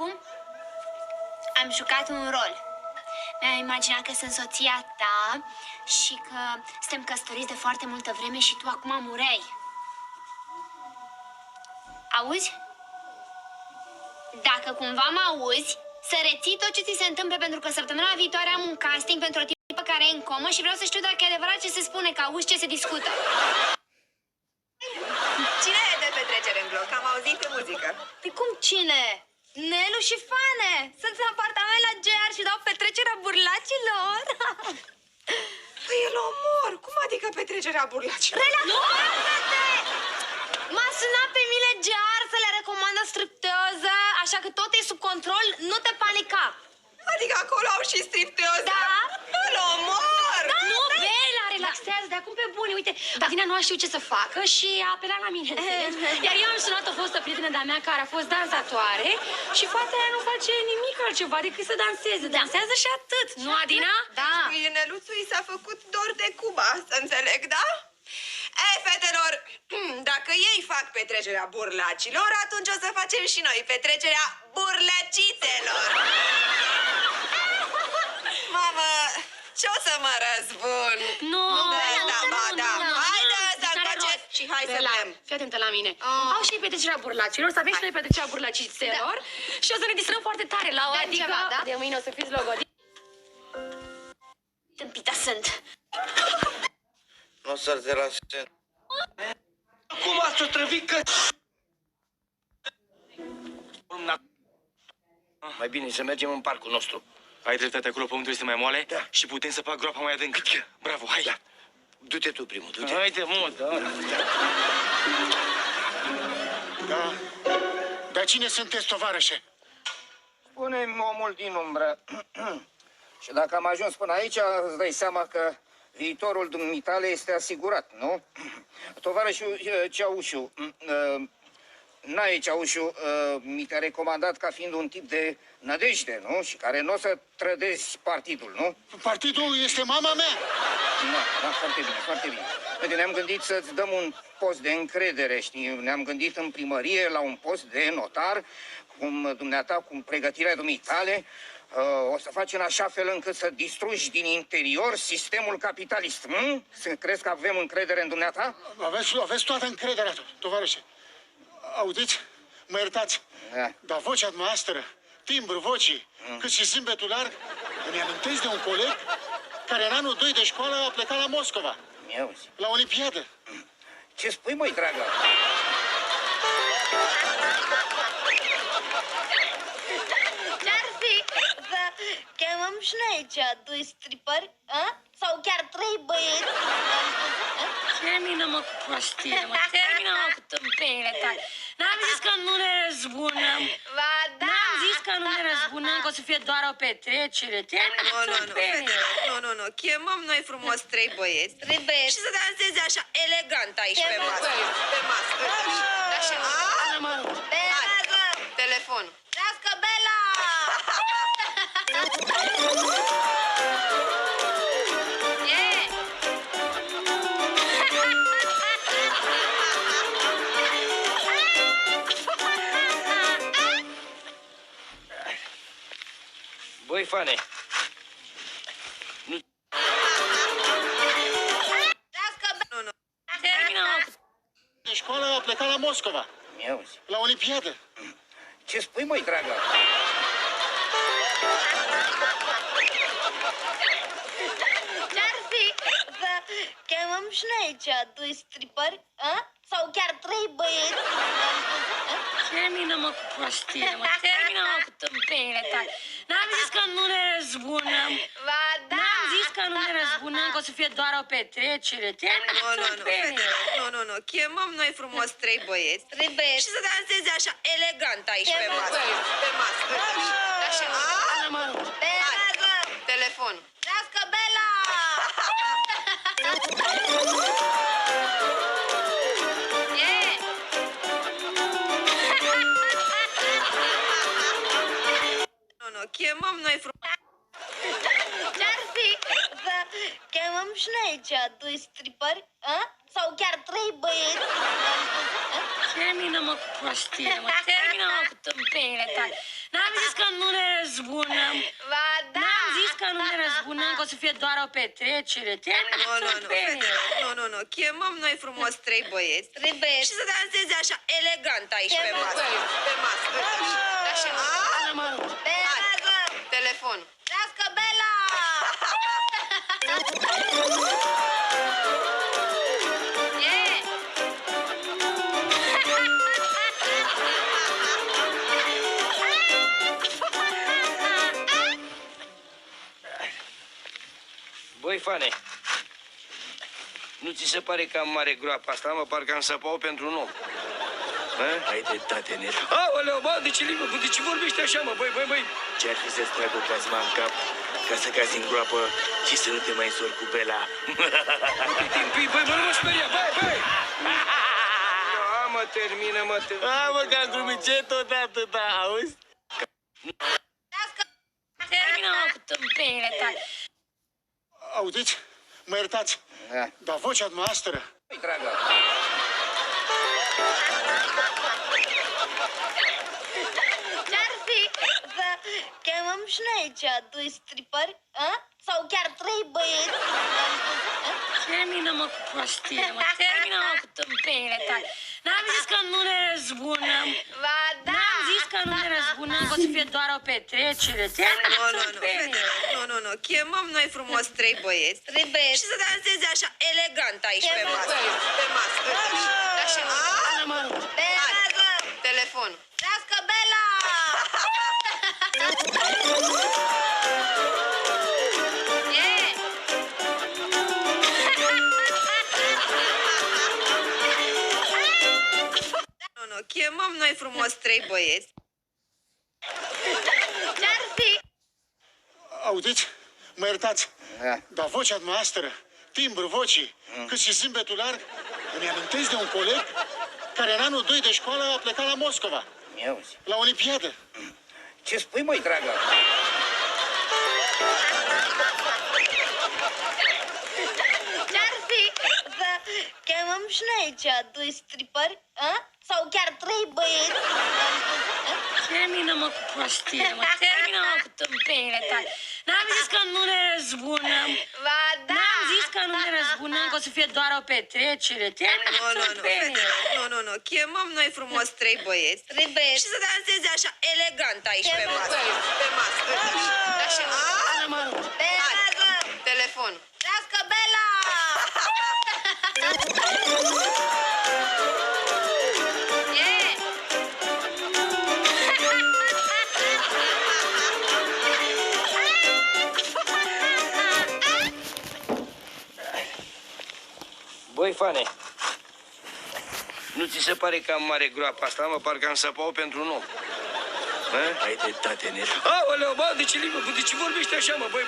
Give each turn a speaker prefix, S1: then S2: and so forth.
S1: acum am jucat un rol. Mi-am imaginat că sunt soția ta și că suntem căsătoriți de foarte multă vreme și tu acum mureai. Auzi? Dacă cumva mă auzi, să reții tot ce ți se întâmplă, pentru că săptămâna viitoare am un casting pentru o tipă care e în comă și vreau să știu dacă e adevărat ce se spune, că auzi ce se discută.
S2: Cine e de petrecere în bloc? Am auzit pe muzică.
S3: Păi cum cine? Nelu și Fane. Sunt în apartament la GR și dau petrecerea burlacilor.
S2: Păi el omor! Cum adică petrecerea burlacilor?
S3: Relaxează-te! M-a sunat pe mine GR să le recomandă stripteoză, așa că tot e sub control, nu te panica.
S2: Adică acolo au și stripteoză?
S3: Da.
S2: El omor!
S4: Da, nu, Bela, relaxează, de acum pe bune. Uite, Adina nu a știut ce să facă și a apelat la mine, înțelegi? Iar eu am sunat o fostă prietenă de-a mea care a fost dansatoare și fata aia nu face nimic altceva decât să danseze. Dansează și atât, nu, Adina?
S3: Da.
S2: Lui Neluțu i s-a făcut dor de Cuba, să înțeleg, da? Ei, fetelor, dacă ei fac petrecerea burlacilor, atunci o să facem și noi petrecerea burlăcițelor. Mamă, ce o să mă răzbun?
S4: Nu,
S2: Da. Haide să-l facem și hai să
S4: Bela,
S2: vrem.
S4: fii atentă la mine. Au și petrecerea burlacilor, să avem și noi petrecerea burlacițelor și o să ne distrăm foarte tare la o, adică
S3: ceva, da?
S4: de mâine o să fiți logodiți.
S1: Tâmpită sunt.
S5: Nu o să-l deranjez.
S6: Cum ați otrăvit că...
S5: Mai bine să mergem în parcul nostru.
S6: Ai dreptate, acolo pământul este mai moale,
S5: Da.
S6: și putem săpa groapa mai adânc. Bravo, hai!
S5: Da. Du-te tu primul, du-te.
S6: Haide, mă, da.
S7: Da. Dar cine sunteți, tovarășe?
S5: Spune-mi, omul din umbră. Și dacă am ajuns până aici, îți dai seama că viitorul dumitale este asigurat, nu? Tovarășul Ceaușu, Nae Ceaușu, mi te-a recomandat ca fiind un tip de nădejde, nu? Și care nu o să trădezi partidul, nu?
S7: Partidul este mama mea.
S5: Da, foarte bine, foarte bine. Uite, ne-am gândit să-ți dăm un post de încredere, știi? Ne-am gândit în primărie la un post de notar, cum dumneata, cu pregătirea dumitale, o să faci în așa fel încât să distrugi din interior sistemul capitalist. Crezi că avem încredere în dumneata?
S7: Aveți toată încrederea, tovarășe. Auziți? Mă iertați.
S5: Da.
S7: Dar vocea noastră, timbru vocii, cât și zâmbetul larg, îmi amintesc de un coleg care în anul 2 de școală a plecat la Moscova,
S5: Mi-auzi.
S7: la Olimpiadă.
S5: Ce spui, măi, dragă?
S3: Ce-ar fi să chemăm și noi aici 2 stripări, a? Sau chiar 3 băieți?
S4: Termină-mă cu prostie, mă, termină-mă cu tâmpenile tale. N-am zis că nu ne răzbunăm.
S3: Ba da!
S4: N-am zis că nu ne răzbunăm, că o să fie doar o petrecere. Termină cu tâmpenile.
S2: Nu, chemăm noi frumos 3 băieți.
S3: 3 băieți.
S2: Și să danseze așa elegant aici
S3: Ce
S2: pe masă.
S3: băieți?
S2: Pe masă. Așa.
S3: Bela!
S2: Telefon.
S3: Trească Bela!
S5: Băi, Fane,
S4: Termină-mă cu...
S7: De școală a plecat la Moscova,
S5: mi-auzi.
S7: la Olimpiadă.
S5: Ce spui, măi, dragă?
S3: Ce-ar fi să chemăm și noi aici 2 stripări, a? Sau chiar 3 băieți?
S4: Termină-mă cu prostie, mă, termină-mă cu tâmpenile tale. N-am zis că nu ne răzbunăm.
S3: Ba da!
S4: N-am zis că nu ne răzbunăm, că o să fie doar o petrecere. Termină cu tâmpenile.
S2: Nu, chemăm noi frumos 3 băieți.
S3: 3 băieți.
S2: Și să danseze așa elegant aici
S3: Ce
S2: pe masă.
S3: băieți?
S2: Pe masă. Așa.
S3: Bela!
S2: Telefon.
S3: Trească Bela!
S2: Nu, chemăm noi frumos.
S3: Ce-ar fi să chemăm și noi aici 2 stripări, a? Sau chiar 3 băieți?
S4: Termină-mă cu prostie, mă, termină-mă cu tâmpenile tale. N-am zis că nu ne răzbunăm.
S3: Ba da!
S4: N-am zis că nu ne răzbunăm, că o să fie doar o petrecere. Termină
S2: Nu,
S4: tâmpenile.
S2: fetelor, nu. Chemăm noi frumos trei băieți. Și să danseze așa elegant aici pe masă. Pe masă. Așa. Hai, telefon.
S3: Trească Bela! E!
S6: Băi, Fane, nu ți se pare că am mare groapa asta, mă? Parcă am săpat-o pentru un om. Hai de tate, nere. Aoleu, bă, de ce vorbești așa, mă? Băi. Ce-ar fi să-ți trag o plasma în cap ca să cazi în groapă și să nu te mai însori cu Bela? Băi, nu mă speria, băi! Termină. Hai, mă, că am glumit, ce tot atâta, auzi?
S4: Termină, mă, cu tâmpenile tale.
S7: Auziți? Mă iertați,
S5: Da.
S7: dar vocea noastră...
S5: Păi, dragă.
S3: Ce-ar fi să chemăm și noi aici doi stripări, a? Sau chiar trei băieți?
S4: Termină, mă, cu prostile, mă. Termină, mă, cu tâmpenile tale. N-am zis că nu ne răzbunăm.
S3: Ba da!
S4: N-am zis că nu ne răzbunăm, că o să fie doar o petrecere. Termină
S2: Nu,
S4: tâmpenile.
S2: fetelor, nu. Chemăm noi frumos trei băieți. Și să danseze așa elegant aici pe masă. Pe masă. Așa. Hai, telefon.
S3: Trească Bela! E!
S2: Nu. Chemăm noi frumos trei băieți.
S3: Ce-ar fi?
S7: Auziți? Mă iertați,
S5: Da.
S7: dar vocea noastră, timbrul vocii, cât și zâmbetul larg, îmi amintesc de un coleg care în anul 2 de școală a plecat la Moscova,
S5: Mi-auzi.
S7: la Olimpiadă.
S5: Ce spui, măi, dragă?
S3: Ce-ar fi să chemăm și noi aici doi stripări, a? Sau chiar trei băieți?
S4: Termină, mă, cu prostile, mă. Termină, mă, cu tâmpenile tale. N-am zis că nu ne răzbunăm.
S3: Ba da!
S4: N-am zis că nu ne răzbunăm, că o să fie doar o petrecere. Termină tâmpenile.
S2: fetelor, nu. Chemăm noi frumos trei băieți. Și să danseze așa elegant aici pe masă. Pe masă. Așa. Hai, telefon.
S3: Trească Bela! E!
S6: Băi, Fane, nu ți se pare că am mare groapa asta, mă? Parcă am săpat-o pentru un om. Hai de tate, nere. Aoleu, bă, de ce vorbești așa, mă? Băi,